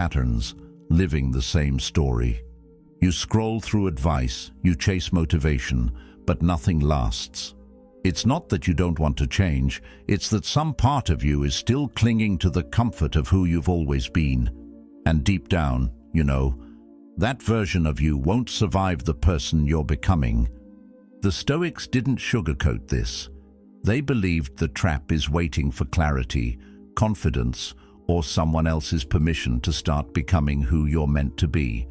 patterns, living the same story. You scroll through advice, you chase motivation, but nothing lasts. It's not that you don't want to change, it's that some part of you is still clinging to the comfort of who you've always been. And deep down, you know, that version of you won't survive the person you're becoming. The Stoics didn't sugarcoat this. They believed the trap is waiting for clarity, confidence, or someone else's permission to start becoming who you're meant to be.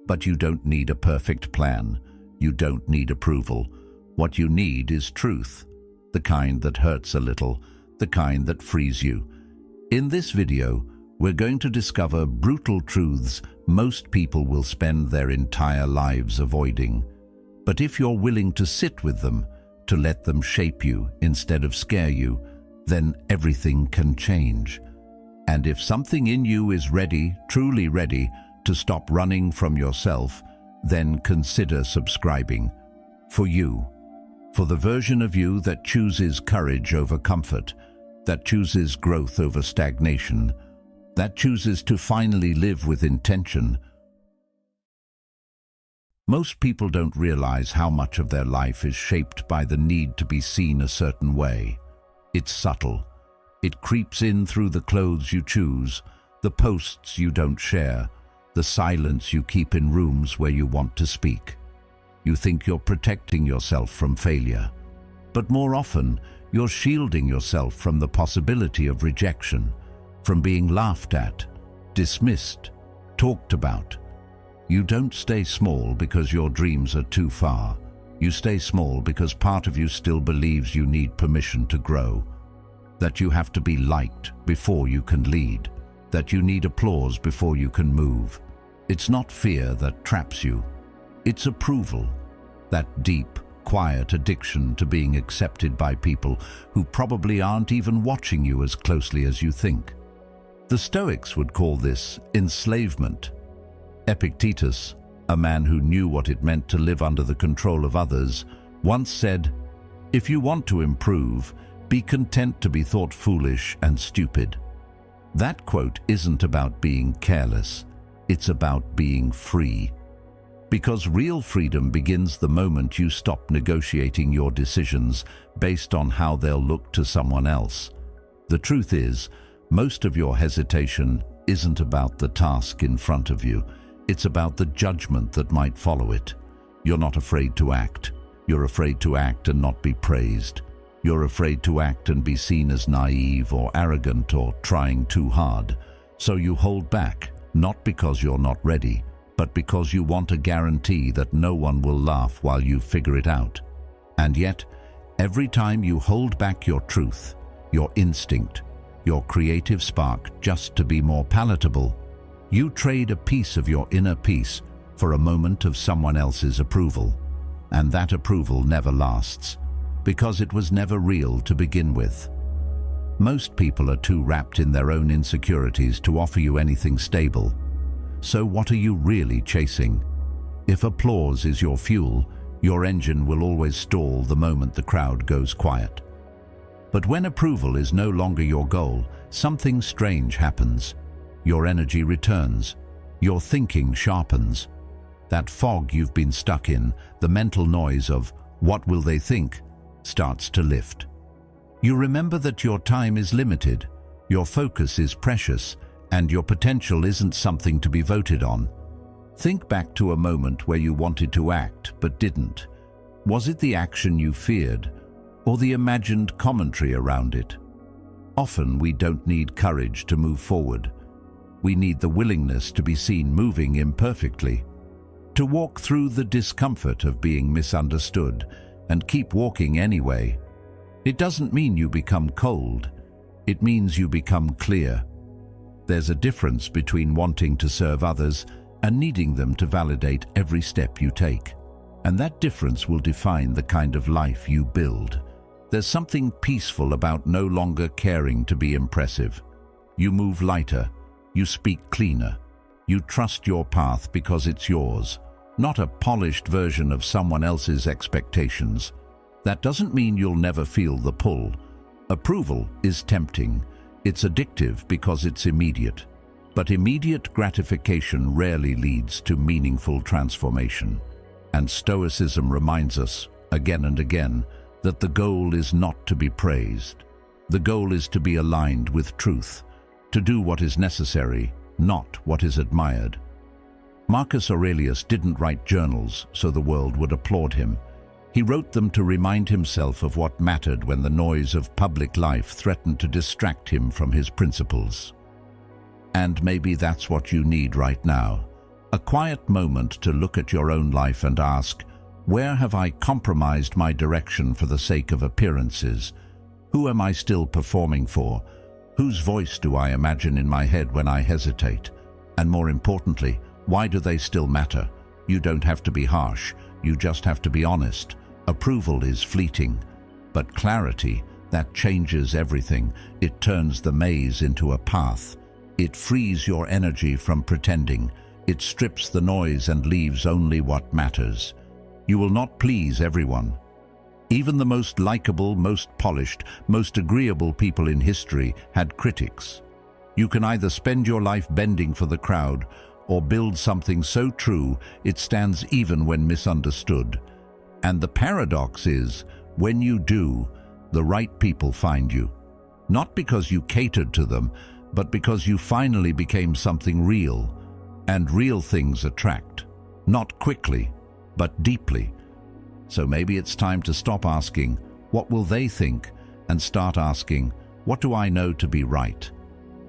But you don't need a perfect plan. You don't need approval. What you need is truth, the kind that hurts a little, the kind that frees you. In this video, we're going to discover brutal truths most people will spend their entire lives avoiding. But if you're willing to sit with them, to let them shape you instead of scare you, then everything can change. And if something in you is ready, truly ready, to stop running from yourself, then consider subscribing. For you. For the version of you that chooses courage over comfort, that chooses growth over stagnation, that chooses to finally live with intention. Most people don't realize how much of their life is shaped by the need to be seen a certain way. It's subtle. It creeps in through the clothes you choose, the posts you don't share, the silence you keep in rooms where you want to speak. You think you're protecting yourself from failure, but more often you're shielding yourself from the possibility of rejection, from being laughed at, dismissed, talked about. You don't stay small because your dreams are too far. You stay small because part of you still believes you need permission to grow, that you have to be liked before you can lead, that you need applause before you can move. It's not fear that traps you. It's approval, that deep, quiet addiction to being accepted by people who probably aren't even watching you as closely as you think. The Stoics would call this enslavement. Epictetus, a man who knew what it meant to live under the control of others, once said, "If you want to improve, be content to be thought foolish and stupid." That quote isn't about being careless, it's about being free. Because real freedom begins the moment you stop negotiating your decisions based on how they'll look to someone else. The truth is, most of your hesitation isn't about the task in front of you. It's about the judgment that might follow it. You're not afraid to act. You're afraid to act and not be praised. You're afraid to act and be seen as naive or arrogant or trying too hard. So you hold back, not because you're not ready, but because you want a guarantee that no one will laugh while you figure it out. And yet, every time you hold back your truth, your instinct, your creative spark just to be more palatable, you trade a piece of your inner peace for a moment of someone else's approval. And that approval never lasts, because it was never real to begin with. Most people are too wrapped in their own insecurities to offer you anything stable. So what are you really chasing? If applause is your fuel, your engine will always stall the moment the crowd goes quiet. But when approval is no longer your goal, something strange happens. Your energy returns. Your thinking sharpens. That fog you've been stuck in, the mental noise of "what will they think?" starts to lift. You remember that your time is limited, your focus is precious, and your potential isn't something to be voted on. Think back to a moment where you wanted to act but didn't. Was it the action you feared, or the imagined commentary around it? Often we don't need courage to move forward. We need the willingness to be seen moving imperfectly, to walk through the discomfort of being misunderstood and keep walking anyway. It doesn't mean you become cold. It means you become clear. There's a difference between wanting to serve others and needing them to validate every step you take. And that difference will define the kind of life you build. There's something peaceful about no longer caring to be impressive. You move lighter. You speak cleaner. You trust your path because it's yours, not a polished version of someone else's expectations. That doesn't mean you'll never feel the pull. Approval is tempting. It's addictive because it's immediate. But immediate gratification rarely leads to meaningful transformation. And Stoicism reminds us, again and again, that the goal is not to be praised. The goal is to be aligned with truth, to do what is necessary, not what is admired. Marcus Aurelius didn't write journals so the world would applaud him. He wrote them to remind himself of what mattered when the noise of public life threatened to distract him from his principles. And maybe that's what you need right now. A quiet moment to look at your own life and ask, where have I compromised my direction for the sake of appearances? Who am I still performing for? Whose voice do I imagine in my head when I hesitate? And more importantly, why do they still matter? You don't have to be harsh, you just have to be honest. Approval is fleeting, but clarity, that changes everything. It turns the maze into a path. It frees your energy from pretending. It strips the noise and leaves only what matters. You will not please everyone. Even the most likable, most polished, most agreeable people in history had critics. You can either spend your life bending for the crowd or build something so true it stands even when misunderstood. And the paradox is, when you do, the right people find you. Not because you catered to them, but because you finally became something real. And real things attract. Not quickly, but deeply. So maybe it's time to stop asking, what will they think? And start asking, what do I know to be right?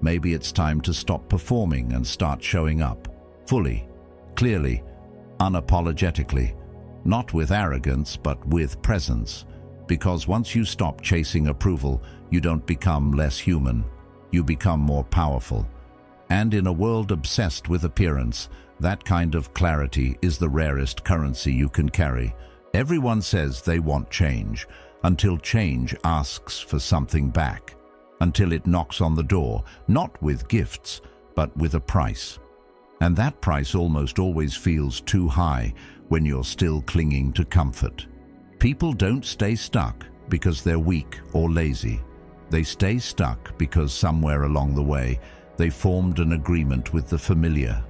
Maybe it's time to stop performing and start showing up. Fully, clearly, unapologetically. Not with arrogance, but with presence. Because once you stop chasing approval, you don't become less human. You become more powerful. And in a world obsessed with appearance, that kind of clarity is the rarest currency you can carry. Everyone says they want change, until change asks for something back. Until it knocks on the door, not with gifts, but with a price. And that price almost always feels too high when you're still clinging to comfort. People don't stay stuck because they're weak or lazy. They stay stuck because somewhere along the way, they formed an agreement with the familiar.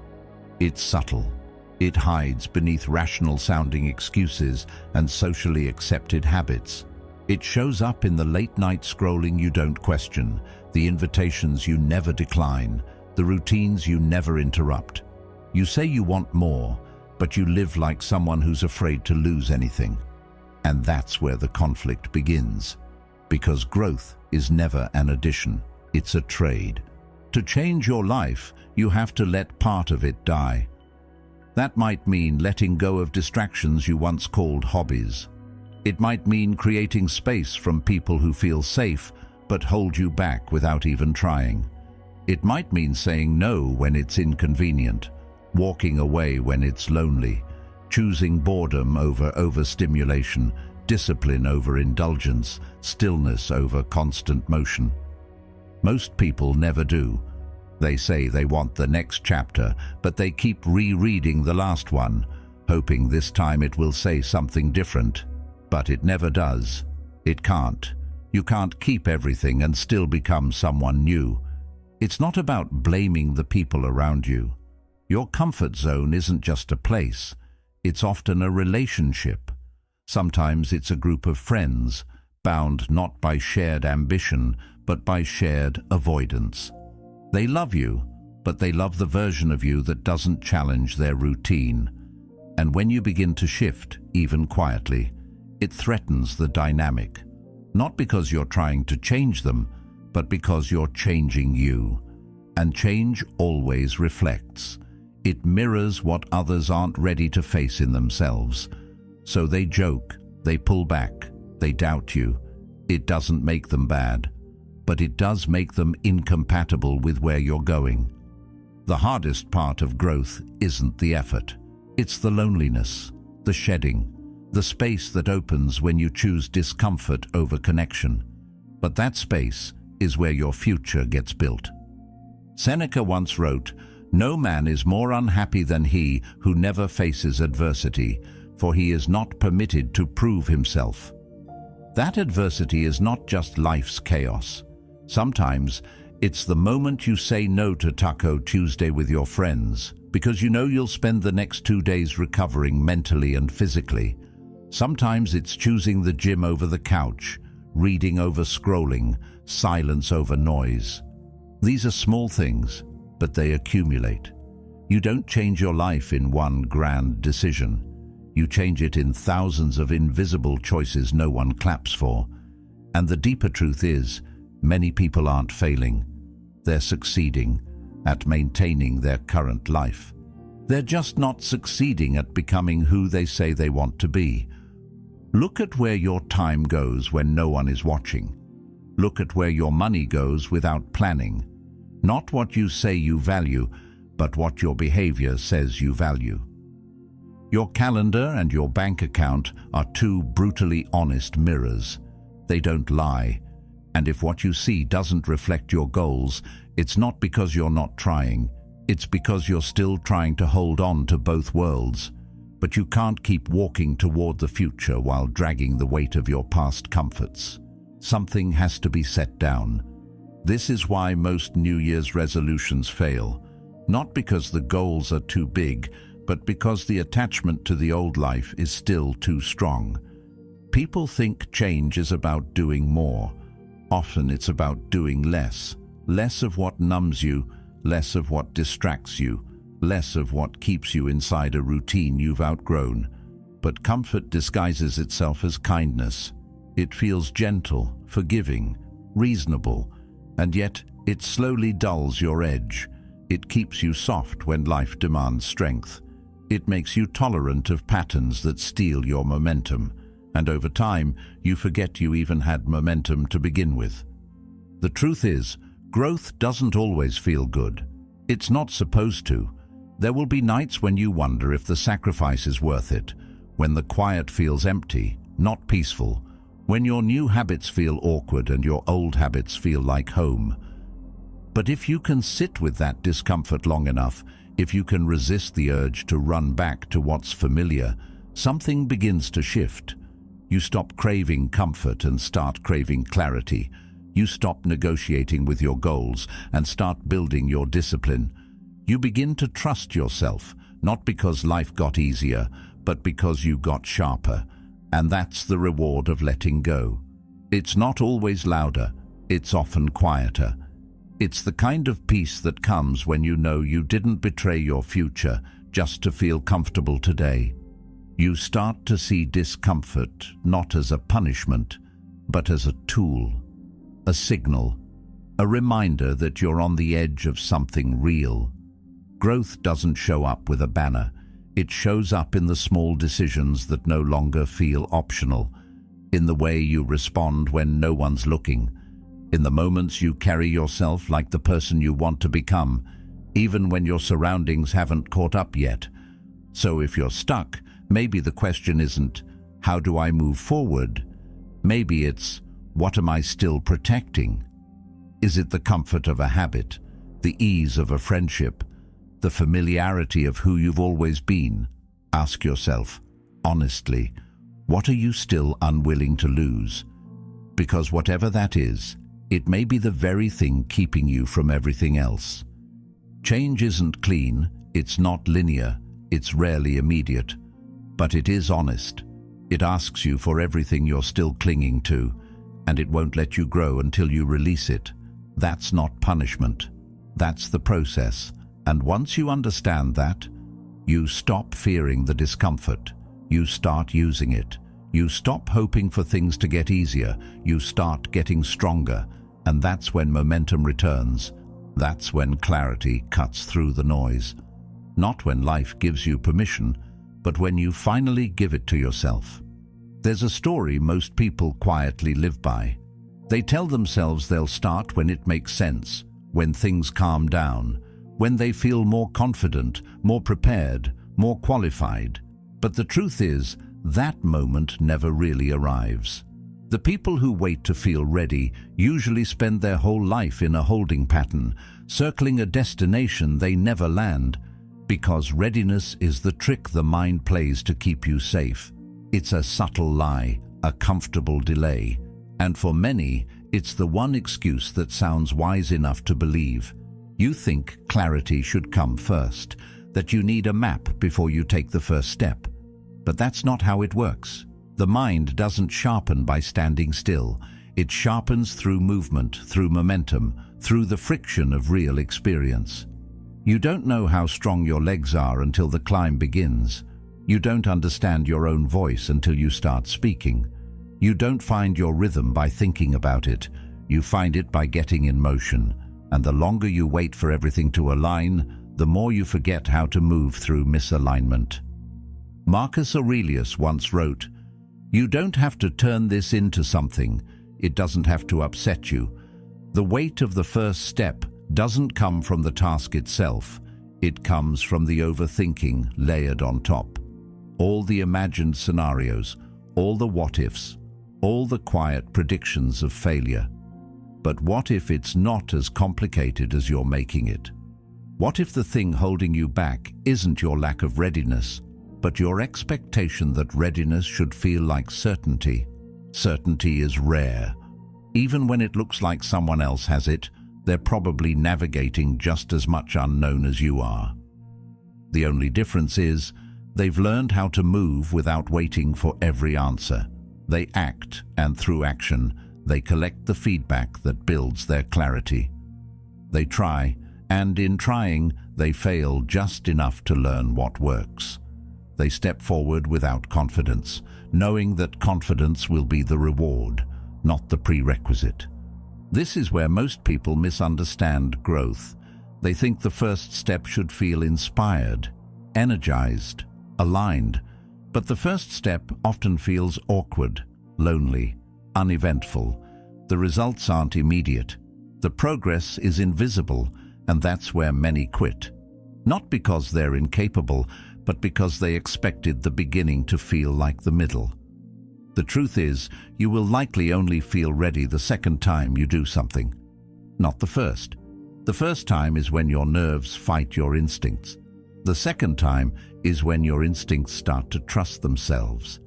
It's subtle. It hides beneath rational-sounding excuses and socially accepted habits. It shows up in the late-night scrolling you don't question, the invitations you never decline, the routines you never interrupt. You say you want more, but you live like someone who's afraid to lose anything. And that's where the conflict begins. Because growth is never an addition, it's a trade. To change your life, you have to let part of it die. That might mean letting go of distractions you once called hobbies. It might mean creating space from people who feel safe but hold you back without even trying. It might mean saying no when it's inconvenient, walking away when it's lonely, choosing boredom over overstimulation, discipline over indulgence, stillness over constant motion. Most people never do. They say they want the next chapter, but they keep rereading the last one, hoping this time it will say something different. But it never does. It can't. You can't keep everything and still become someone new. It's not about blaming the people around you. Your comfort zone isn't just a place. It's often a relationship. Sometimes it's a group of friends, bound not by shared ambition, but by shared avoidance. They love you, but they love the version of you that doesn't challenge their routine. And when you begin to shift, even quietly, it threatens the dynamic. Not because you're trying to change them, but because you're changing you. And change always reflects. It mirrors what others aren't ready to face in themselves. So they joke, they pull back, they doubt you. It doesn't make them bad, but it does make them incompatible with where you're going. The hardest part of growth isn't the effort. It's the loneliness, the shedding, the space that opens when you choose discomfort over connection. But that space is where your future gets built. Seneca once wrote, "No man is more unhappy than he who never faces adversity, for he is not permitted to prove himself." That adversity is not just life's chaos. Sometimes It's the moment you say no to Taco Tuesday with your friends, because you know you'll spend the next 2 days recovering mentally and physically. Sometimes it's choosing the gym over the couch, reading over scrolling, silence over noise. These are small things, but they accumulate. You don't change your life in one grand decision. You change it in thousands of invisible choices no one claps for. And the deeper truth is, many people aren't failing. They're succeeding at maintaining their current life. They're just not succeeding at becoming who they say they want to be. Look at where your time goes when no one is watching. Look at where your money goes without planning. Not what you say you value, but what your behavior says you value. Your calendar and your bank account are two brutally honest mirrors. They don't lie. And if what you see doesn't reflect your goals, it's not because you're not trying. It's because you're still trying to hold on to both worlds. But you can't keep walking toward the future while dragging the weight of your past comforts. Something has to be set down. This is why most New Year's resolutions fail. Not because the goals are too big, but because the attachment to the old life is still too strong. People think change is about doing more. Often it's about doing less. Less of what numbs you, less of what distracts you, less of what keeps you inside a routine you've outgrown. But comfort disguises itself as kindness. It feels gentle, forgiving, reasonable, and yet it slowly dulls your edge. It keeps you soft when life demands strength. It makes you tolerant of patterns that steal your momentum, and over time, you forget you even had momentum to begin with. The truth is, growth doesn't always feel good. It's not supposed to. There will be nights when you wonder if the sacrifice is worth it, when the quiet feels empty, not peaceful, when your new habits feel awkward and your old habits feel like home. But if you can sit with that discomfort long enough, if you can resist the urge to run back to what's familiar, something begins to shift. You stop craving comfort and start craving clarity. You stop negotiating with your goals and start building your discipline. You begin to trust yourself, not because life got easier, but because you got sharper. And that's the reward of letting go. It's not always louder, it's often quieter. It's the kind of peace that comes when you know you didn't betray your future just to feel comfortable today. You start to see discomfort not as a punishment, but as a tool, a signal, a reminder that you're on the edge of something real. Growth doesn't show up with a banner. It shows up in the small decisions that no longer feel optional, in the way you respond when no one's looking, in the moments you carry yourself like the person you want to become, even when your surroundings haven't caught up yet. So if you're stuck, maybe the question isn't, how do I move forward? Maybe it's, what am I still protecting? Is it the comfort of a habit, the ease of a friendship, the familiarity of who you've always been? Ask yourself, honestly, what are you still unwilling to lose? Because whatever that is, it may be the very thing keeping you from everything else. Change isn't clean, it's not linear, it's rarely immediate, but it is honest. It asks you for everything you're still clinging to, and it won't let you grow until you release it. That's not punishment. That's the process. And once you understand that, you stop fearing the discomfort. You start using it. You stop hoping for things to get easier. You start getting stronger. And that's when momentum returns. That's when clarity cuts through the noise. Not when life gives you permission, but when you finally give it to yourself. There's a story most people quietly live by. They tell themselves they'll start when it makes sense, when things calm down, when they feel more confident, more prepared, more qualified. But the truth is, that moment never really arrives. The people who wait to feel ready usually spend their whole life in a holding pattern, circling a destination they never land, because readiness is the trick the mind plays to keep you safe. It's a subtle lie, a comfortable delay, and for many, It's the one excuse that sounds wise enough to believe. You think clarity should come first, that you need a map before you take the first step. But that's not how it works. The mind doesn't sharpen by standing still. It sharpens through movement, through momentum, through the friction of real experience. You don't know how strong your legs are until the climb begins. You don't understand your own voice until you start speaking. You don't find your rhythm by thinking about it. You find it by getting in motion. And the longer you wait for everything to align, the more you forget how to move through misalignment. Marcus Aurelius once wrote, "You don't have to turn this into something. It doesn't have to upset you. The weight of the first step doesn't come from the task itself. It comes from the overthinking layered on top. All the imagined scenarios, all the what-ifs, all the quiet predictions of failure. But what if it's not as complicated as you're making it? What if the thing holding you back isn't your lack of readiness, but your expectation that readiness should feel like certainty? Certainty is rare. Even when it looks like someone else has it, they're probably navigating just as much unknown as you are. The only difference is, they've learned how to move without waiting for every answer. They act, and through action, they collect the feedback that builds their clarity. They try, and in trying, they fail just enough to learn what works. They step forward without confidence, knowing that confidence will be the reward, not the prerequisite. This is where most people misunderstand growth. They think the first step should feel inspired, energized, aligned. But the first step often feels awkward, lonely, uneventful. The results aren't immediate. The progress is invisible, and that's where many quit. Not because they're incapable, but because they expected the beginning to feel like the middle. The truth is, you will likely only feel ready the second time you do something, not the first. The first time is when your nerves fight your instincts. The second time is when your instincts start to trust themselves.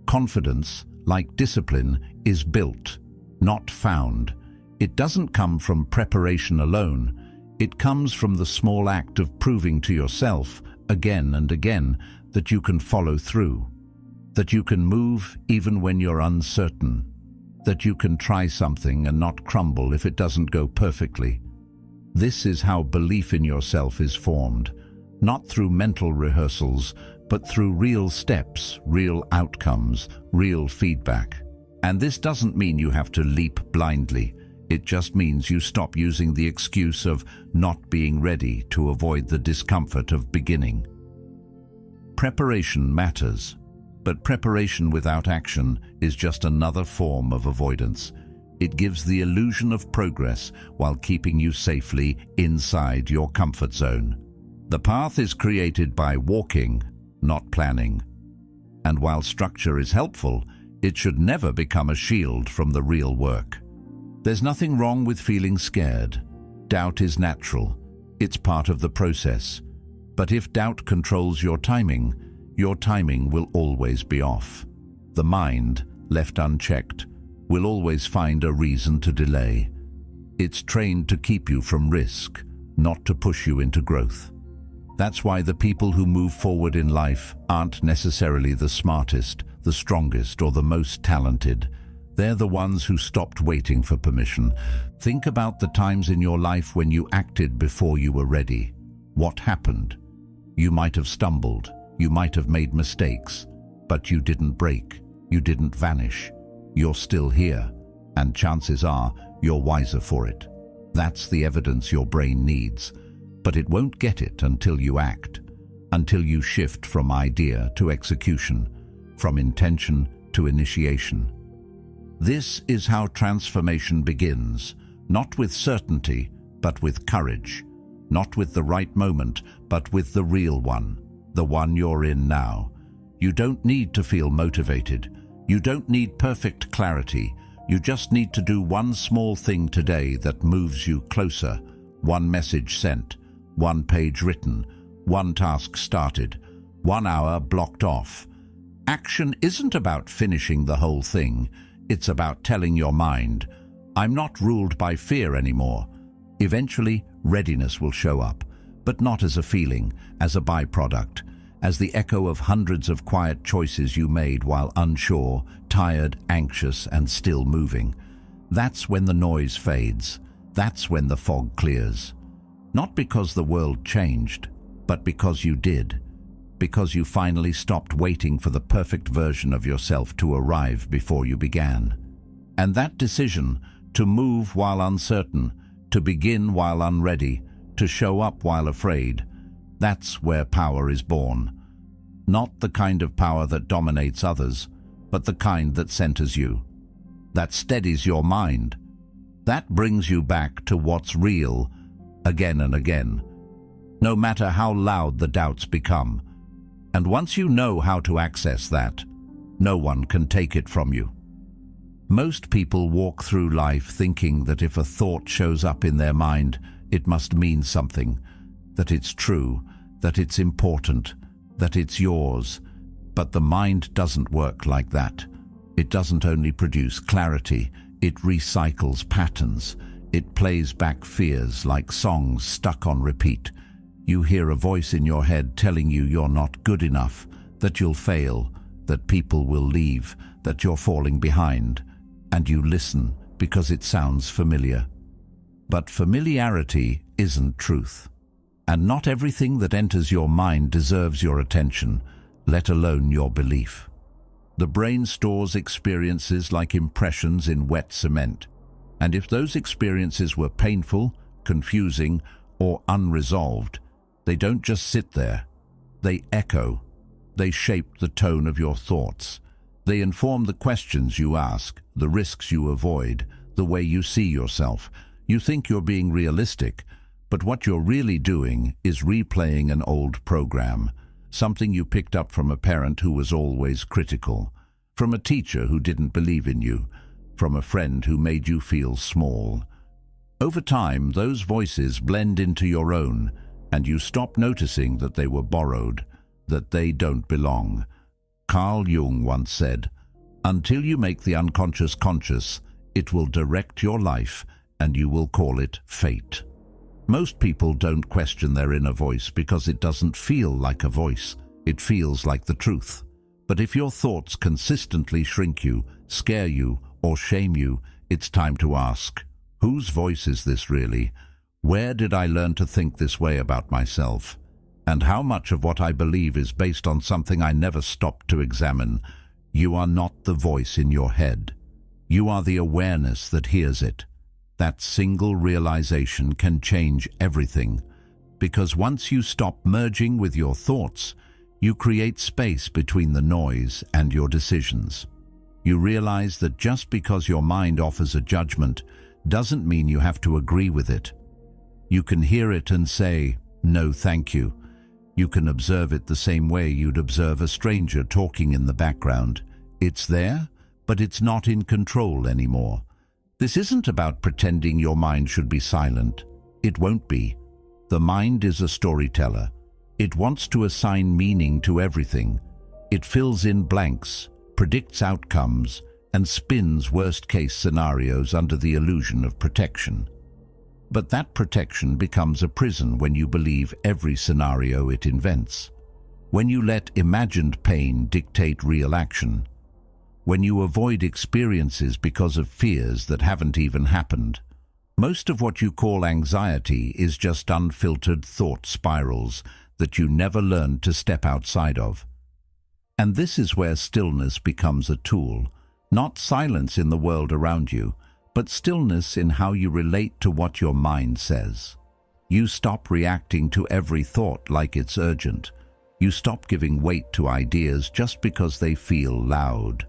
Confidence, like discipline, is built, not found. It doesn't come from preparation alone. It comes from the small act of proving to yourself, again and again, that you can follow through, that you can move even when you're uncertain, that you can try something and not crumble if it doesn't go perfectly. This is how belief in yourself is formed, not through mental rehearsals, but through real steps, real outcomes, real feedback. And this doesn't mean you have to leap blindly. It just means you stop using the excuse of not being ready to avoid the discomfort of beginning. Preparation matters, but preparation without action is just another form of avoidance. It gives the illusion of progress while keeping you safely inside your comfort zone. The path is created by walking, not planning. And while structure is helpful, it should never become a shield from the real work. There's nothing wrong with feeling scared. Doubt is natural. It's part of the process. But if doubt controls your timing will always be off. The mind, left unchecked, will always find a reason to delay. It's trained to keep you from risk, not to push you into growth. That's why the people who move forward in life aren't necessarily the smartest, the strongest, or the most talented. They're the ones who stopped waiting for permission. Think about the times in your life when you acted before you were ready. What happened? You might have stumbled, you might have made mistakes, but you didn't break, you didn't vanish. You're still here, and chances are you're wiser for it. That's the evidence your brain needs, but it won't get it until you act, until you shift from idea to execution, from intention to initiation. This is how transformation begins, not with certainty, but with courage, not with the right moment, but with the real one, the one you're in now. You don't need to feel motivated. You don't need perfect clarity. You just need to do one small thing today that moves you closer. One message sent, one page written, one task started, 1 hour blocked off. Action isn't about finishing the whole thing. It's about telling your mind, I'm not ruled by fear anymore. Eventually, readiness will show up, but not as a feeling, as a byproduct, as the echo of hundreds of quiet choices you made while unsure, tired, anxious, and still moving. That's when the noise fades. That's when the fog clears. Not because the world changed, but because you did. Because you finally stopped waiting for the perfect version of yourself to arrive before you began. And that decision, to move while uncertain, to begin while unready, to show up while afraid, that's where power is born. Not the kind of power that dominates others, but the kind that centers you. That steadies your mind. That brings you back to what's real again and again, no matter how loud the doubts become. And once you know how to access that, no one can take it from you. Most people walk through life thinking that if a thought shows up in their mind, it must mean something, that it's true, that it's important, that it's yours. But the mind doesn't work like that. It doesn't only produce clarity, it recycles patterns. It plays back fears like songs stuck on repeat. You hear a voice in your head telling you you're not good enough, that you'll fail, that people will leave, that you're falling behind. And you listen because it sounds familiar. But familiarity isn't truth. And not everything that enters your mind deserves your attention, let alone your belief. The brain stores experiences like impressions in wet cement. And if those experiences were painful, confusing, or unresolved, they don't just sit there. They echo. They shape the tone of your thoughts. They inform the questions you ask, the risks you avoid, the way you see yourself. You think you're being realistic, but what you're really doing is replaying an old program, something you picked up from a parent who was always critical, from a teacher who didn't believe in you, from a friend who made you feel small. Over time, those voices blend into your own, and you stop noticing that they were borrowed, that they don't belong. Carl Jung once said, "Until you make the unconscious conscious, it will direct your life, and you will call it fate." Most people don't question their inner voice because it doesn't feel like a voice. It feels like the truth. But if your thoughts consistently shrink you, scare you, or shame you, it's time to ask, whose voice is this really? Where did I learn to think this way about myself? And how much of what I believe is based on something I never stopped to examine? You are not the voice in your head. You are the awareness that hears it. That single realization can change everything. Because once you stop merging with your thoughts, you create space between the noise and your decisions. You realize that just because your mind offers a judgment doesn't mean you have to agree with it. You can hear it and say, "No, thank you." You can observe it the same way you'd observe a stranger talking in the background. It's there, but it's not in control anymore. This isn't about pretending your mind should be silent. It won't be. The mind is a storyteller. It wants to assign meaning to everything. It fills in blanks, predicts outcomes, and spins worst-case scenarios under the illusion of protection. But that protection becomes a prison when you believe every scenario it invents. When you let imagined pain dictate real action. When you avoid experiences because of fears that haven't even happened. Most of what you call anxiety is just unfiltered thought spirals that you never learned to step outside of. And this is where stillness becomes a tool, not silence in the world around you, but stillness in how you relate to what your mind says. You stop reacting to every thought like it's urgent. You stop giving weight to ideas just because they feel loud.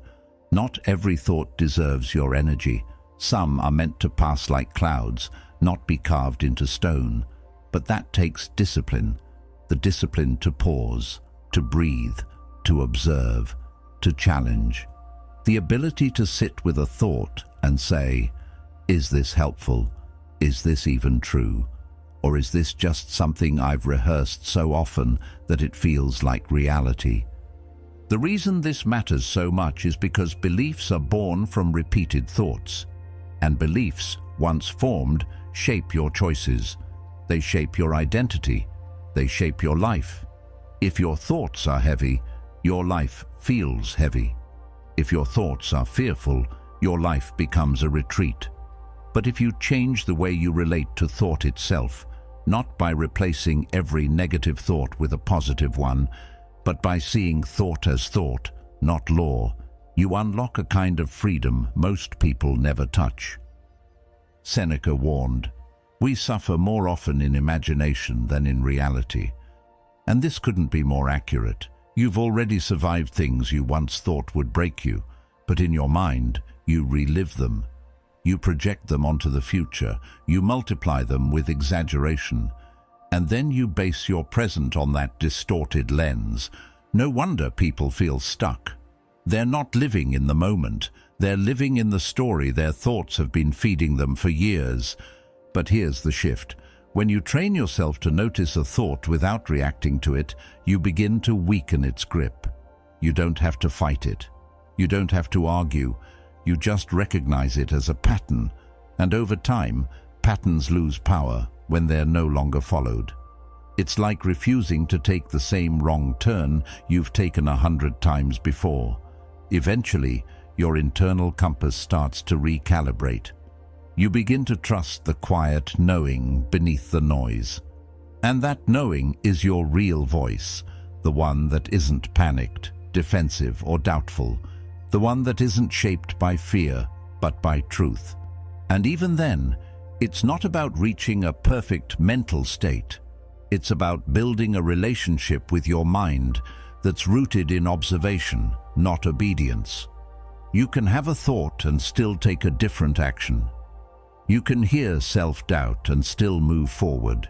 Not every thought deserves your energy. Some are meant to pass like clouds, not be carved into stone. But that takes discipline. The discipline to pause, to breathe, to observe, to challenge. The ability to sit with a thought and say, is this helpful? Is this even true? Or is this just something I've rehearsed so often that it feels like reality? The reason this matters so much is because beliefs are born from repeated thoughts. And beliefs, once formed, shape your choices. They shape your identity. They shape your life. If your thoughts are heavy, your life feels heavy. If your thoughts are fearful, your life becomes a retreat. But if you change the way you relate to thought itself, not by replacing every negative thought with a positive one, but by seeing thought as thought, not law, you unlock a kind of freedom most people never touch. Seneca warned, "We suffer more often in imagination than in reality." And this couldn't be more accurate. You've already survived things you once thought would break you, but in your mind, you relive them. You project them onto the future, you multiply them with exaggeration, and then you base your present on that distorted lens. No wonder people feel stuck. They're not living in the moment, they're living in the story their thoughts have been feeding them for years. But here's the shift. When you train yourself to notice a thought without reacting to it, you begin to weaken its grip. You don't have to fight it. You don't have to argue. You just recognize it as a pattern, and over time, patterns lose power when they're no longer followed. It's like refusing to take the same wrong turn you've taken 100 times before. Eventually, your internal compass starts to recalibrate. You begin to trust the quiet knowing beneath the noise. And that knowing is your real voice, the one that isn't panicked, defensive, or doubtful. The one that isn't shaped by fear, but by truth. And even then, it's not about reaching a perfect mental state. It's about building a relationship with your mind that's rooted in observation, not obedience. You can have a thought and still take a different action. You can hear self-doubt and still move forward.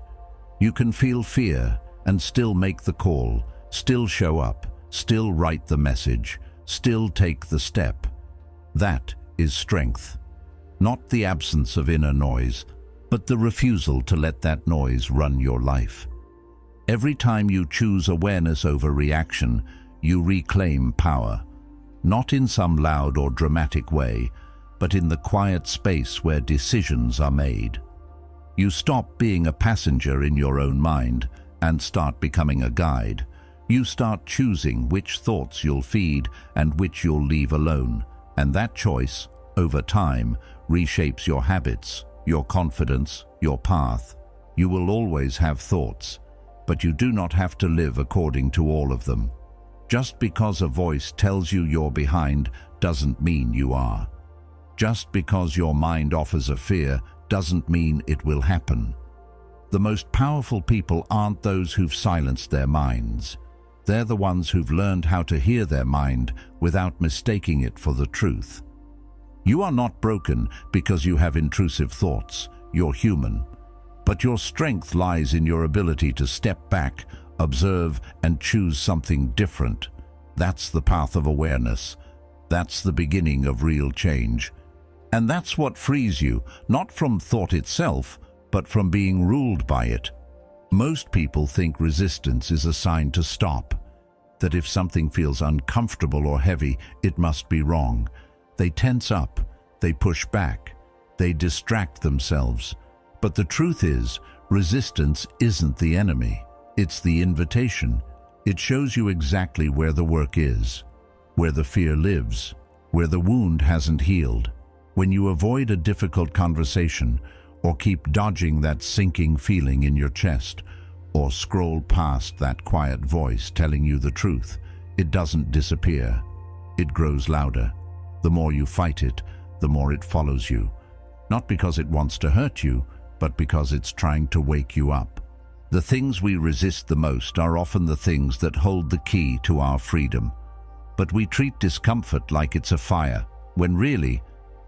You can feel fear and still make the call, still show up, still write the message, still take the step. That is strength. Not the absence of inner noise, but the refusal to let that noise run your life. Every time you choose awareness over reaction, you reclaim power. Not in some loud or dramatic way, but in the quiet space where decisions are made. You stop being a passenger in your own mind and start becoming a guide. You start choosing which thoughts you'll feed and which you'll leave alone. And that choice, over time, reshapes your habits, your confidence, your path. You will always have thoughts, but you do not have to live according to all of them. Just because a voice tells you you're behind doesn't mean you are. Just because your mind offers a fear doesn't mean it will happen. The most powerful people aren't those who've silenced their minds. They're the ones who've learned how to hear their mind without mistaking it for the truth. You are not broken because you have intrusive thoughts. You're human. But your strength lies in your ability to step back, observe, and choose something different. That's the path of awareness. That's the beginning of real change. And that's what frees you, not from thought itself, but from being ruled by it. Most people think resistance is a sign to stop, that if something feels uncomfortable or heavy, it must be wrong. They tense up, they push back, they distract themselves. But the truth is, resistance isn't the enemy. It's the invitation. It shows you exactly where the work is, where the fear lives, where the wound hasn't healed. When you avoid a difficult conversation, or keep dodging that sinking feeling in your chest, or scroll past that quiet voice telling you the truth, it doesn't disappear. It grows louder. The more you fight it, the more it follows you. Not because it wants to hurt you, but because it's trying to wake you up. The things we resist the most are often the things that hold the key to our freedom. But we treat discomfort like it's a fire, when really,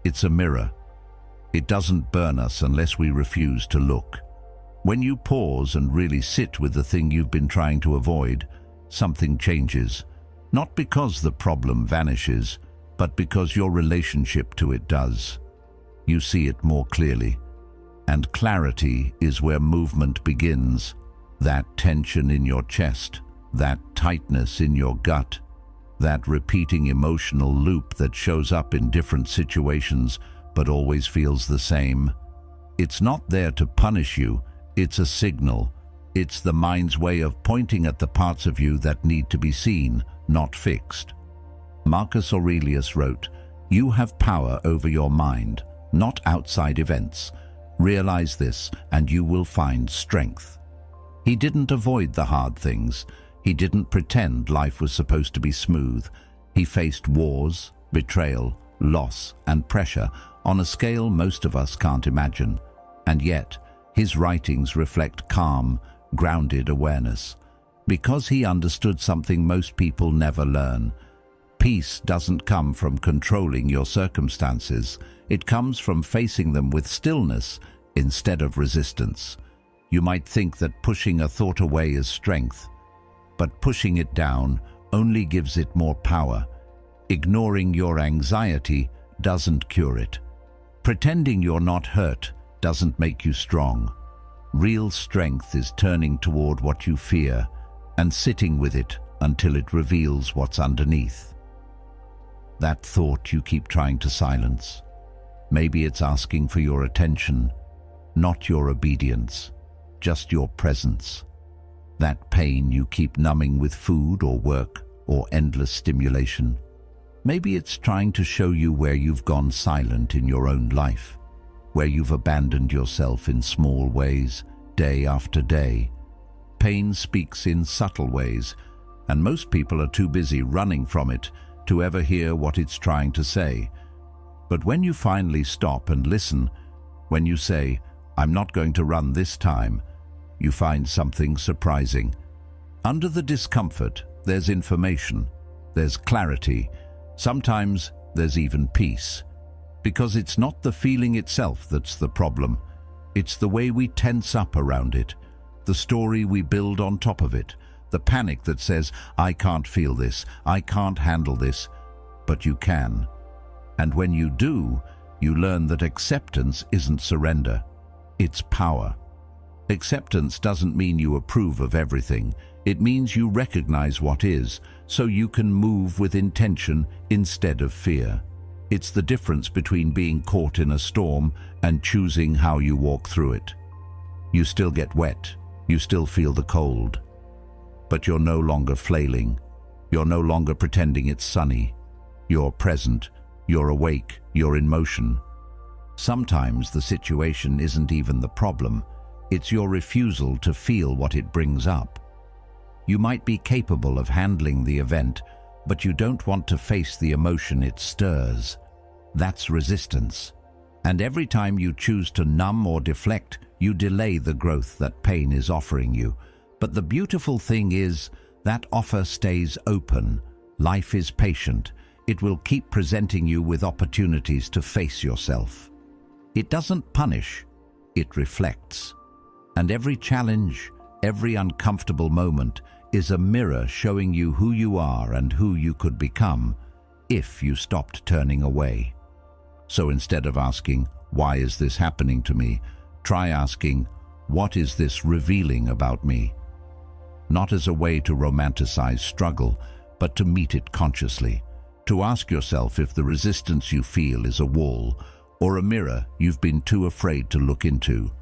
it's a mirror. It doesn't burn us unless we refuse to look. When you pause and really sit with the thing you've been trying to avoid, something changes. Not because the problem vanishes, but because your relationship to it does. You see it more clearly. And clarity is where movement begins. That tension in your chest, that tightness in your gut, that repeating emotional loop that shows up in different situations but always feels the same. It's not there to punish you, it's a signal. It's the mind's way of pointing at the parts of you that need to be seen, not fixed. Marcus Aurelius wrote, "You have power over your mind, not outside events. Realize this and you will find strength." He didn't avoid the hard things. He didn't pretend life was supposed to be smooth. He faced wars, betrayal, loss, and pressure on a scale most of us can't imagine. And yet, his writings reflect calm, grounded awareness. Because he understood something most people never learn. Peace doesn't come from controlling your circumstances. It comes from facing them with stillness instead of resistance. You might think that pushing a thought away is strength, but pushing it down only gives it more power. Ignoring your anxiety doesn't cure it. Pretending you're not hurt doesn't make you strong. Real strength is turning toward what you fear and sitting with it until it reveals what's underneath. That thought you keep trying to silence. Maybe it's asking for your attention, not your obedience, just your presence. That pain you keep numbing with food or work or endless stimulation. Maybe it's trying to show you where you've gone silent in your own life, where you've abandoned yourself in small ways, day after day. Pain speaks in subtle ways, and most people are too busy running from it to ever hear what it's trying to say. But when you finally stop and listen, when you say, "I'm not going to run this time," you find something surprising. Under the discomfort, there's information, there's clarity, sometimes there's even peace. Because it's not the feeling itself that's the problem. It's the way we tense up around it, the story we build on top of it, the panic that says, "I can't feel this, I can't handle this," but you can. And when you do, you learn that acceptance isn't surrender, it's power. Acceptance doesn't mean you approve of everything. It means you recognize what is, so you can move with intention instead of fear. It's the difference between being caught in a storm and choosing how you walk through it. You still get wet, you still feel the cold, but you're no longer flailing. You're no longer pretending it's sunny. You're present, you're awake, you're in motion. Sometimes the situation isn't even the problem. It's your refusal to feel what it brings up. You might be capable of handling the event, but you don't want to face the emotion it stirs. That's resistance. And every time you choose to numb or deflect, you delay the growth that pain is offering you. But the beautiful thing is, that offer stays open. Life is patient. It will keep presenting you with opportunities to face yourself. It doesn't punish, it reflects. And every challenge, every uncomfortable moment is a mirror showing you who you are and who you could become if you stopped turning away. So instead of asking, "Why is this happening to me?" try asking, "What is this revealing about me?" Not as a way to romanticize struggle, but to meet it consciously. To ask yourself if the resistance you feel is a wall or a mirror you've been too afraid to look into.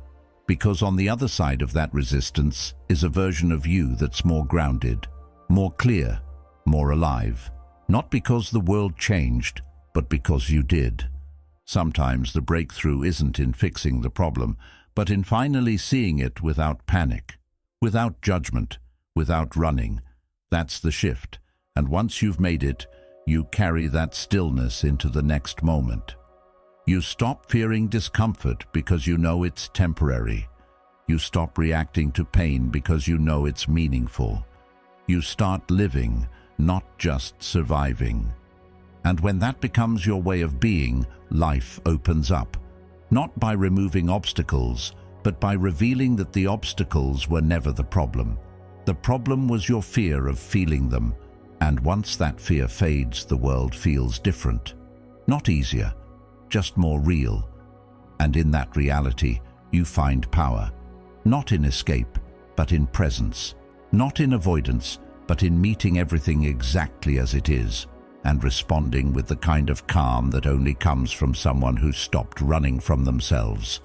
Because on the other side of that resistance is a version of you that's more grounded, more clear, more alive. Not because the world changed, but because you did. Sometimes the breakthrough isn't in fixing the problem, but in finally seeing it without panic, without judgment, without running. That's the shift. And once you've made it, you carry that stillness into the next moment. You stop fearing discomfort because you know it's temporary. You stop reacting to pain because you know it's meaningful. You start living, not just surviving. And when that becomes your way of being, life opens up. Not by removing obstacles, but by revealing that the obstacles were never the problem. The problem was your fear of feeling them. And once that fear fades, the world feels different. Not easier, just more real. And in that reality, you find power. Not in escape, but in presence. Not in avoidance, but in meeting everything exactly as it is. and responding with the kind of calm that only comes from someone who's stopped running from themselves.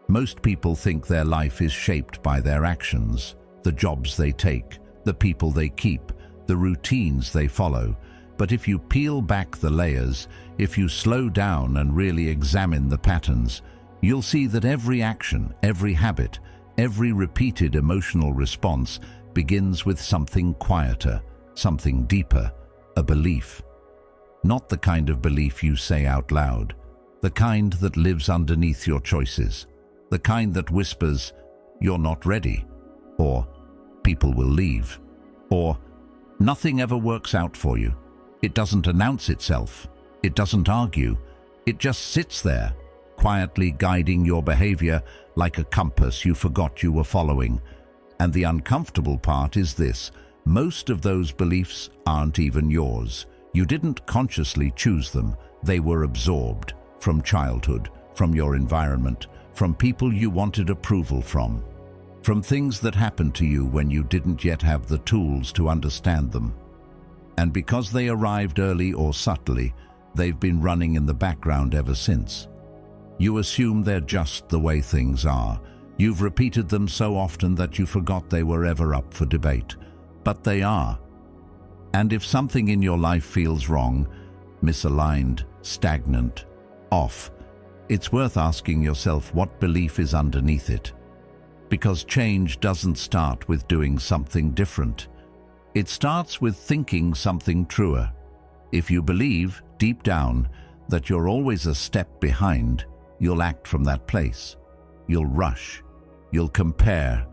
Most people think their life is shaped by their actions, the jobs they take, the people they keep, the routines they follow. But if you peel back the layers, if you slow down and really examine the patterns, you'll see that every action, every habit, every repeated emotional response begins with something quieter, something deeper, a belief. Not the kind of belief you say out loud, the kind that lives underneath your choices, the kind that whispers, "You're not ready," or "People will leave," or "Nothing ever works out for you." It doesn't announce itself. It doesn't argue. It just sits there, quietly guiding your behavior like a compass you forgot you were following. And the uncomfortable part is this: most of those beliefs aren't even yours. You didn't consciously choose them. They were absorbed from childhood, from your environment, from people you wanted approval from things that happened to you when you didn't yet have the tools to understand them. And because they arrived early or subtly, they've been running in the background ever since. You assume they're just the way things are. You've repeated them so often that you forgot they were ever up for debate. But they are. And if something in your life feels wrong, misaligned, stagnant, off, it's worth asking yourself what belief is underneath it. Because change doesn't start with doing something different. It starts with thinking something truer. If you believe, deep down, that you're always a step behind, you'll act from that place. You'll rush. You'll compare.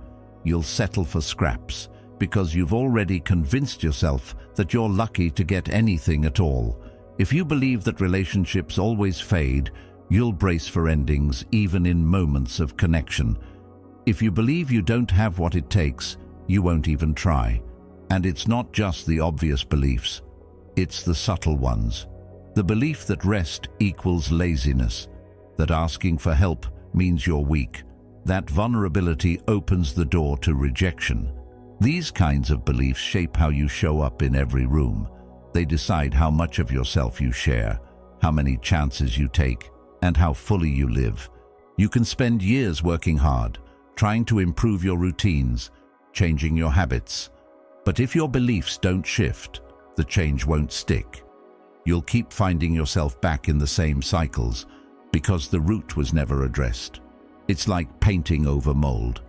You'll settle for scraps, because you've already convinced yourself that you're lucky to get anything at all. If you believe that relationships always fade, you'll brace for endings even in moments of connection. If you believe you don't have what it takes, you won't even try. And it's not just the obvious beliefs. It's the subtle ones. The belief that rest equals laziness, that asking for help means you're weak, that vulnerability opens the door to rejection. These kinds of beliefs shape how you show up in every room. They decide how much of yourself you share, how many chances you take, and how fully you live. You can spend years working hard, trying to improve your routines, changing your habits. But if your beliefs don't shift, the change won't stick. You'll keep finding yourself back in the same cycles because the root was never addressed. It's like painting over mold.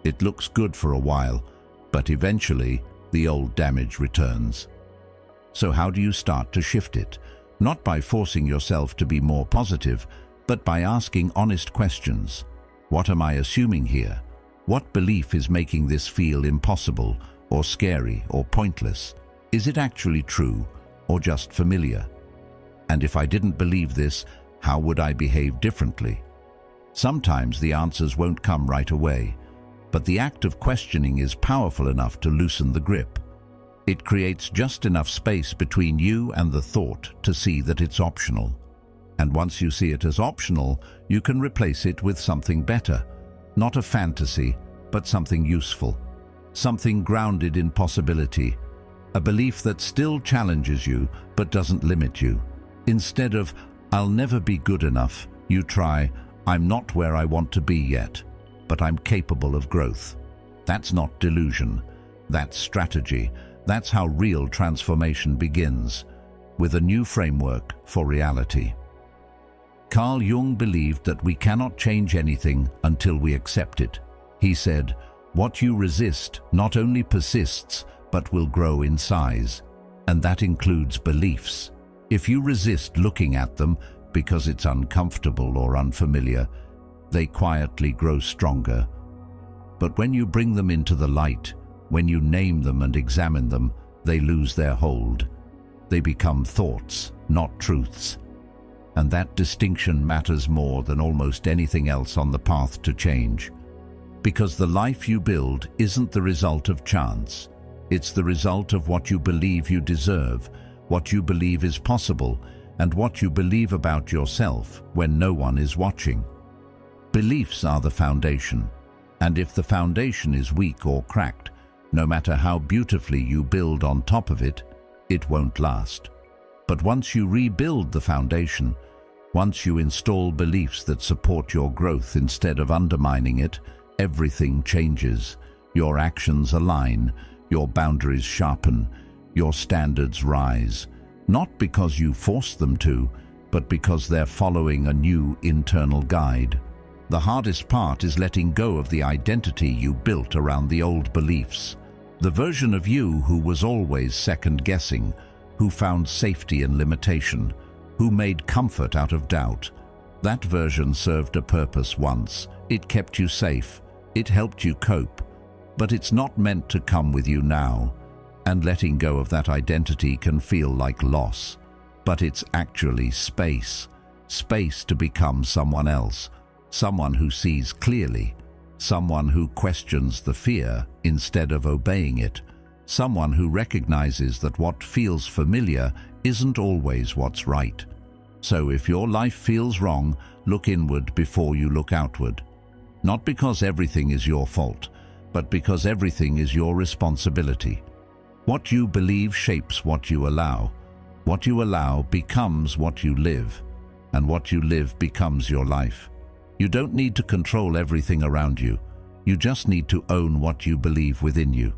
It looks good for a while, but eventually the old damage returns. So how do you start to shift it? Not by forcing yourself to be more positive, but by asking honest questions. What am I assuming here? What belief is making this feel impossible, or scary, or pointless? Is it actually true, or just familiar? And if I didn't believe this, how would I behave differently? Sometimes the answers won't come right away, but the act of questioning is powerful enough to loosen the grip. It creates just enough space between you and the thought to see that it's optional. And once you see it as optional, you can replace it with something better. Not a fantasy, but something useful. Something grounded in possibility. A belief that still challenges you, but doesn't limit you. Instead of, "I'll never be good enough," you try, "I'm not where I want to be yet, but I'm capable of growth." That's not delusion. That's strategy. That's how real transformation begins, with a new framework for reality. Carl Jung believed that we cannot change anything until we accept it. He said, "What you resist not only persists, but will grow in size." And that includes beliefs. If you resist looking at them because it's uncomfortable or unfamiliar, they quietly grow stronger. But when you bring them into the light, when you name them and examine them, they lose their hold. They become thoughts, not truths. And that distinction matters more than almost anything else on the path to change. Because the life you build isn't the result of chance. It's the result of what you believe you deserve, what you believe is possible, and what you believe about yourself when no one is watching. Beliefs are the foundation, and if the foundation is weak or cracked, no matter how beautifully you build on top of it, it won't last. But once you rebuild the foundation, once you install beliefs that support your growth instead of undermining it, everything changes. Your actions align, your boundaries sharpen, your standards rise. Not because you force them to, but because they're following a new internal guide. The hardest part is letting go of the identity you built around the old beliefs. The version of you who was always second-guessing, who found safety in limitation, who made comfort out of doubt. That version served a purpose once. It kept you safe. It helped you cope. But it's not meant to come with you now. And letting go of that identity can feel like loss. But it's actually space. Space to become someone else. Someone who sees clearly. Someone who questions the fear instead of obeying it. Someone who recognizes that what feels familiar isn't always what's right. So if your life feels wrong, look inward before you look outward. Not because everything is your fault, but because everything is your responsibility. What you believe shapes what you allow. What you allow becomes what you live, and what you live becomes your life. You don't need to control everything around you. You just need to own what you believe within you.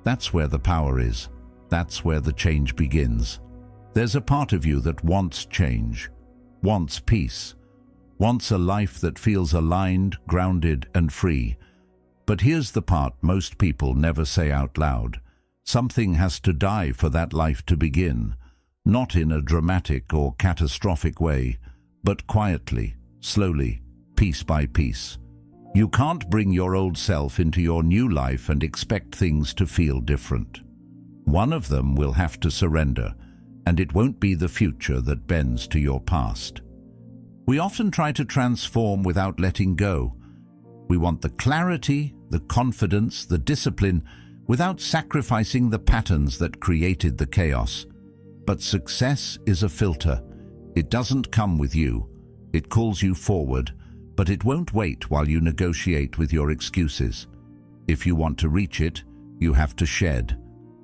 That's where the power is. That's where the change begins. There's a part of you that wants change, wants peace, wants a life that feels aligned, grounded, and free. But here's the part most people never say out loud. Something has to die for that life to begin, not in a dramatic or catastrophic way, but quietly, slowly, piece by piece. You can't bring your old self into your new life and expect things to feel different. One of them will have to surrender, and it won't be the future that bends to your past. We often try to transform without letting go. We want the clarity, the confidence, the discipline, without sacrificing the patterns that created the chaos. But success is a filter. It doesn't come with you. It calls you forward, but it won't wait while you negotiate with your excuses. If you want to reach it, you have to shed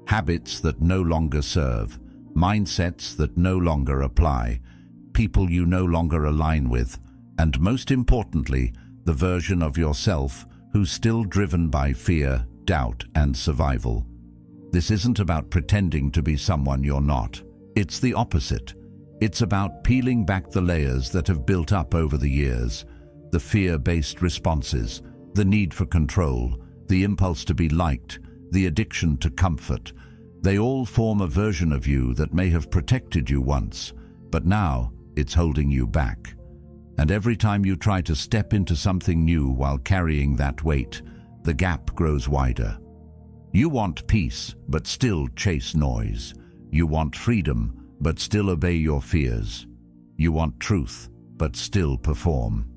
habits that no longer serve, mindsets that no longer apply, people you no longer align with, and most importantly, the version of yourself who's still driven by fear, doubt, and survival. This isn't about pretending to be someone you're not. It's the opposite. It's about peeling back the layers that have built up over the years, the fear-based responses, the need for control, the impulse to be liked, the addiction to comfort. They all form a version of you that may have protected you once, but now it's holding you back. And every time you try to step into something new while carrying that weight, the gap grows wider. You want peace, but still chase noise. You want freedom, but still obey your fears. You want truth, but still perform.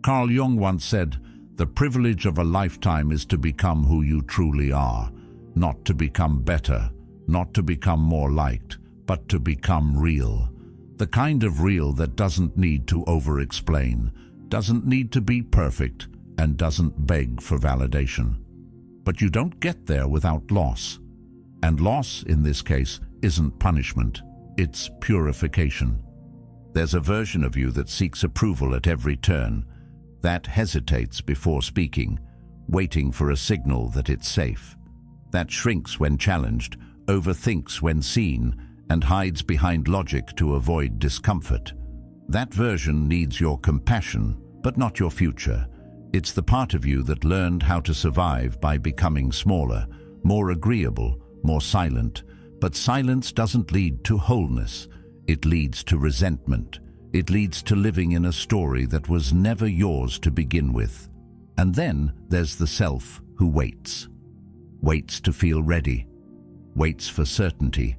Carl Jung once said, "The privilege of a lifetime is to become who you truly are, not to become better, not to become more liked, but to become real. The kind of real that doesn't need to over-explain, doesn't need to be perfect, and doesn't beg for validation." But you don't get there without loss. And loss, in this case, isn't punishment, it's purification. There's a version of you that seeks approval at every turn, that hesitates before speaking, waiting for a signal that it's safe, that shrinks when challenged, overthinks when seen, and hides behind logic to avoid discomfort. That version needs your compassion, but not your future. It's the part of you that learned how to survive by becoming smaller, more agreeable, more silent. But silence doesn't lead to wholeness. It leads to resentment. It leads to living in a story that was never yours to begin with. And then there's the self who waits. Waits to feel ready. Waits for certainty.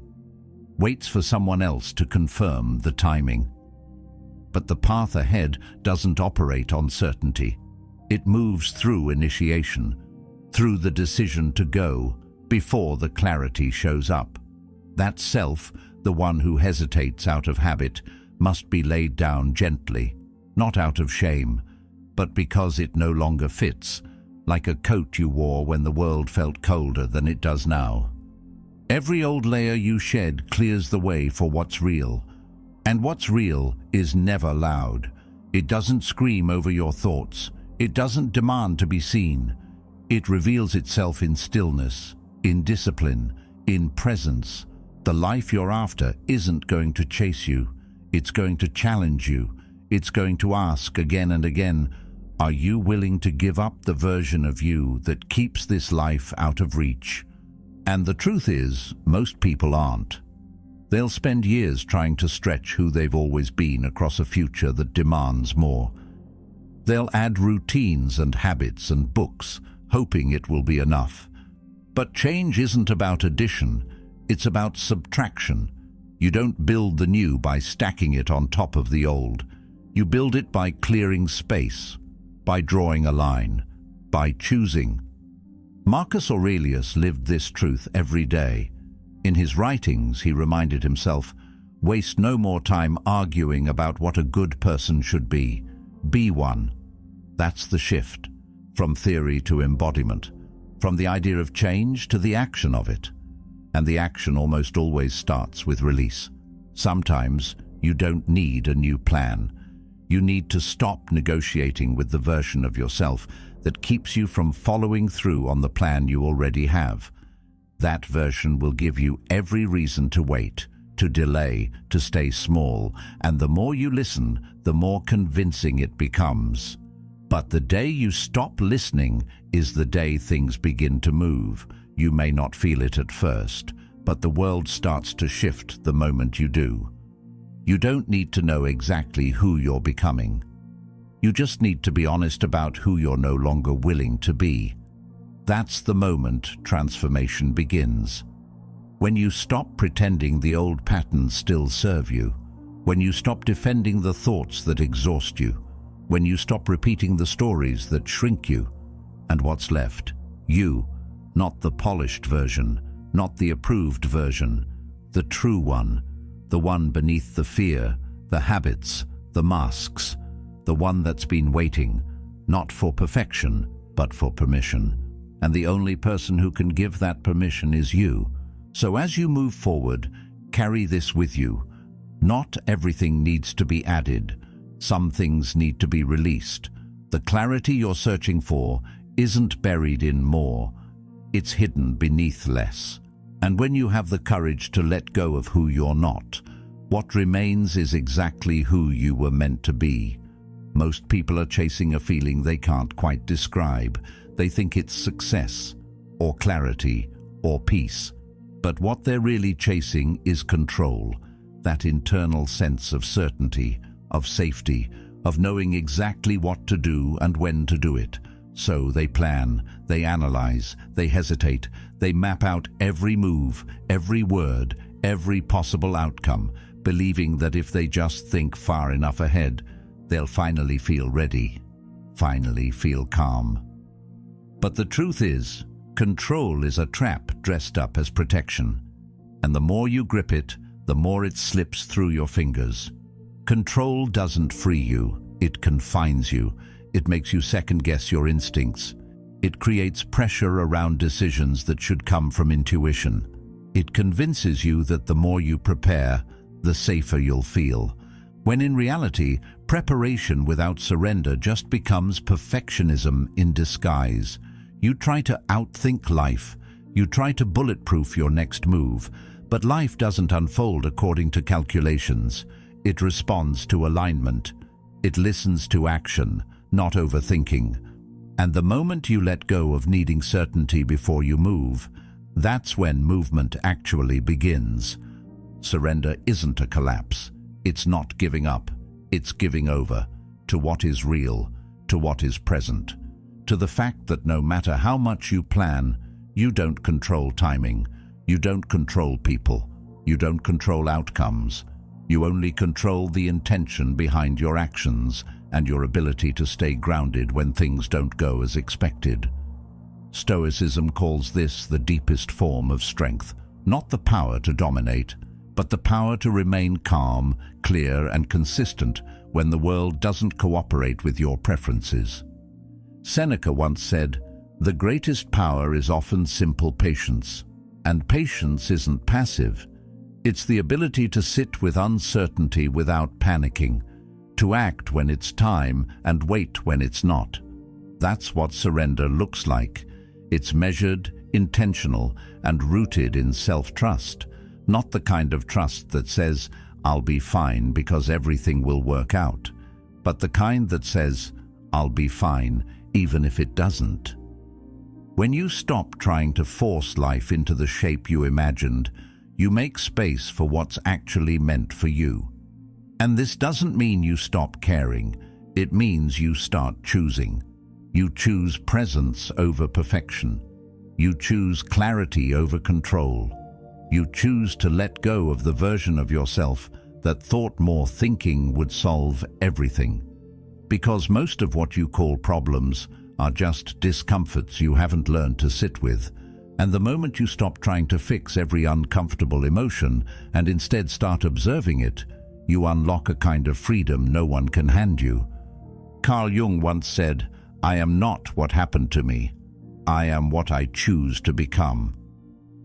Waits for someone else to confirm the timing. But the path ahead doesn't operate on certainty. It moves through initiation, through the decision to go, before the clarity shows up. That self, the one who hesitates out of habit, must be laid down gently, not out of shame, but because it no longer fits, like a coat you wore when the world felt colder than it does now. Every old layer you shed clears the way for what's real. And what's real is never loud. It doesn't scream over your thoughts. It doesn't demand to be seen. It reveals itself in stillness, in discipline, in presence. The life you're after isn't going to chase you. It's going to challenge you. It's going to ask again and again, are you willing to give up the version of you that keeps this life out of reach? And the truth is, most people aren't. They'll spend years trying to stretch who they've always been across a future that demands more. They'll add routines and habits and books, hoping it will be enough. But change isn't about addition, it's about subtraction. You don't build the new by stacking it on top of the old. You build it by clearing space, by drawing a line, by choosing. Marcus Aurelius lived this truth every day. In his writings, he reminded himself, waste no more time arguing about what a good person should be. Be one. That's the shift, from theory to embodiment, from the idea of change to the action of it. And the action almost always starts with release. Sometimes you don't need a new plan. You need to stop negotiating with the version of yourself that keeps you from following through on the plan you already have. That version will give you every reason to wait, to delay, to stay small, and the more you listen, the more convincing it becomes. But the day you stop listening is the day things begin to move. You may not feel it at first, but the world starts to shift the moment you do. You don't need to know exactly who you're becoming. You just need to be honest about who you're no longer willing to be. That's the moment transformation begins. When you stop pretending the old patterns still serve you, when you stop defending the thoughts that exhaust you, when you stop repeating the stories that shrink you, and what's left? You, not the polished version, not the approved version, the true one, the one beneath the fear, the habits, the masks, the one that's been waiting, not for perfection, but for permission. And the only person who can give that permission is you. So as you move forward, carry this with you. Not everything needs to be added. Some things need to be released. The clarity you're searching for isn't buried in more. It's hidden beneath less. And when you have the courage to let go of who you're not, what remains is exactly who you were meant to be. Most people are chasing a feeling they can't quite describe. They think it's success, or clarity, or peace. But what they're really chasing is control, that internal sense of certainty, of safety, of knowing exactly what to do and when to do it. So they plan, they analyze, they hesitate, they map out every move, every word, every possible outcome, believing that if they just think far enough ahead, they'll finally feel ready, finally feel calm. But the truth is, control is a trap dressed up as protection. And the more you grip it, the more it slips through your fingers. Control doesn't free you, it confines you. It makes you second-guess your instincts. It creates pressure around decisions that should come from intuition. It convinces you that the more you prepare, the safer you'll feel. When in reality, preparation without surrender just becomes perfectionism in disguise. You try to outthink life. You try to bulletproof your next move. But life doesn't unfold according to calculations. It responds to alignment. It listens to action, not overthinking. And the moment you let go of needing certainty before you move, that's when movement actually begins. Surrender isn't a collapse. It's not giving up. It's giving over to what is real, to what is present, to the fact that no matter how much you plan, you don't control timing, you don't control people, you don't control outcomes. You only control the intention behind your actions and your ability to stay grounded when things don't go as expected. Stoicism calls this the deepest form of strength, not the power to dominate, but the power to remain calm, clear, and consistent when the world doesn't cooperate with your preferences. Seneca once said, "The greatest power is often simple patience." And patience isn't passive. It's the ability to sit with uncertainty without panicking, to act when it's time and wait when it's not. That's what surrender looks like. It's measured, intentional, and rooted in self-trust, not the kind of trust that says, "I'll be fine because everything will work out," but the kind that says, "I'll be fine even if it doesn't." When you stop trying to force life into the shape you imagined, you make space for what's actually meant for you. And this doesn't mean you stop caring. It means you start choosing. You choose presence over perfection. You choose clarity over control. You choose to let go of the version of yourself that thought more thinking would solve everything. Because most of what you call problems are just discomforts you haven't learned to sit with. And the moment you stop trying to fix every uncomfortable emotion and instead start observing it, you unlock a kind of freedom no one can hand you. Carl Jung once said, "I am not what happened to me. I am what I choose to become."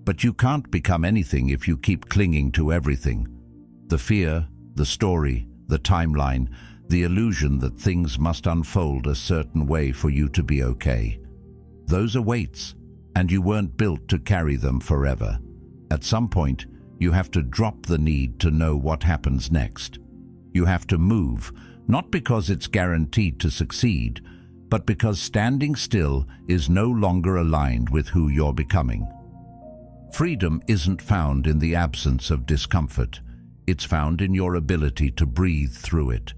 But you can't become anything if you keep clinging to everything. The fear, the story, the timeline, the illusion that things must unfold a certain way for you to be okay. Those are weights, and you weren't built to carry them forever. At some point, you have to drop the need to know what happens next. You have to move, not because it's guaranteed to succeed, but because standing still is no longer aligned with who you're becoming. Freedom isn't found in the absence of discomfort. It's found in your ability to breathe through it.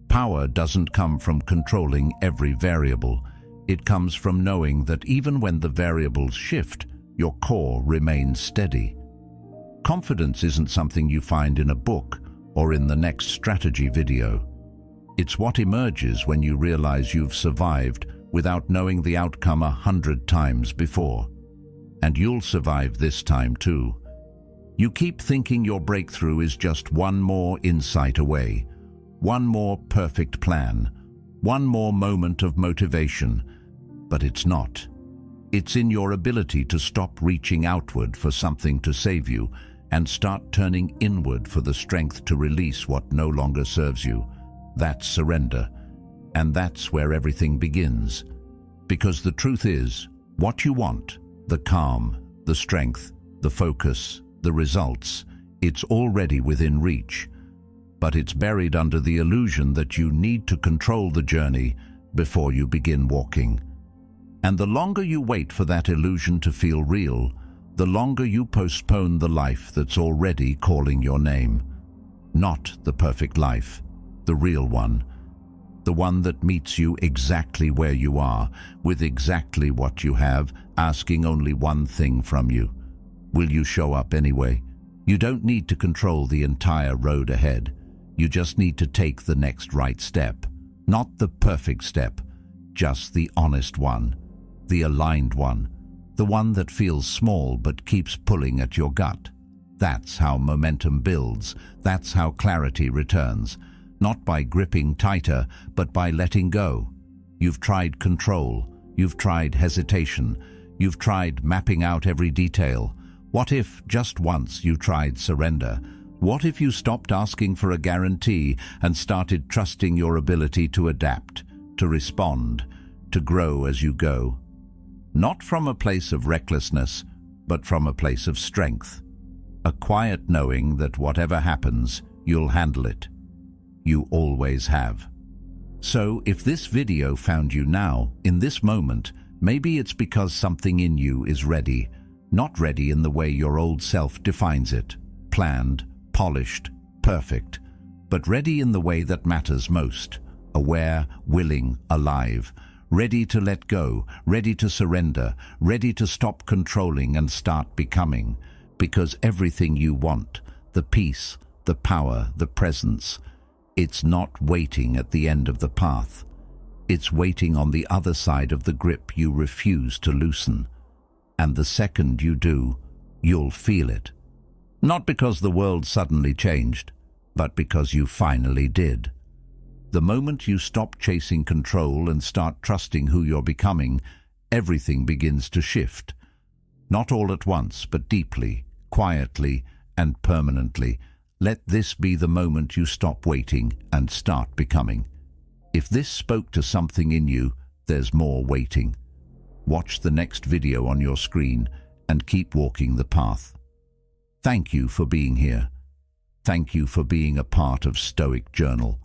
Power doesn't come from controlling every variable. It comes from knowing that even when the variables shift, your core remains steady. Confidence isn't something you find in a book or in the next strategy video. It's what emerges when you realize you've survived without knowing the outcome 100 times before. And you'll survive this time too. You keep thinking your breakthrough is just one more insight away, one more perfect plan, one more moment of motivation, but it's not. It's in your ability to stop reaching outward for something to save you and start turning inward for the strength to release what no longer serves you. That's surrender. And that's where everything begins. Because the truth is, what you want, the calm, the strength, the focus, the results, it's already within reach. But it's buried under the illusion that you need to control the journey before you begin walking. And the longer you wait for that illusion to feel real, the longer you postpone the life that's already calling your name. Not the perfect life, the real one. The one that meets you exactly where you are, with exactly what you have, asking only one thing from you. Will you show up anyway? You don't need to control the entire road ahead. You just need to take the next right step. Not the perfect step, just the honest one, the aligned one, the one that feels small but keeps pulling at your gut. That's how momentum builds. That's how clarity returns. Not by gripping tighter, but by letting go. You've tried control. You've tried hesitation. You've tried mapping out every detail. What if, just once, you tried surrender? What if you stopped asking for a guarantee and started trusting your ability to adapt, to respond, to grow as you go? Not from a place of recklessness, but from a place of strength. A quiet knowing that whatever happens, you'll handle it. You always have. So if this video found you now, in this moment, maybe it's because something in you is ready, not ready in the way your old self defines it, planned, polished, perfect, but ready in the way that matters most, aware, willing, alive, ready to let go, ready to surrender, ready to stop controlling and start becoming, because everything you want, the peace, the power, the presence, it's not waiting at the end of the path. It's waiting on the other side of the grip you refuse to loosen. And the second you do, you'll feel it. Not because the world suddenly changed, but because you finally did. The moment you stop chasing control and start trusting who you're becoming, everything begins to shift. Not all at once, but deeply, quietly, and permanently. Let this be the moment you stop waiting and start becoming. If this spoke to something in you, there's more waiting. Watch the next video on your screen and keep walking the path. Thank you for being here. Thank you for being a part of Stoic Journal.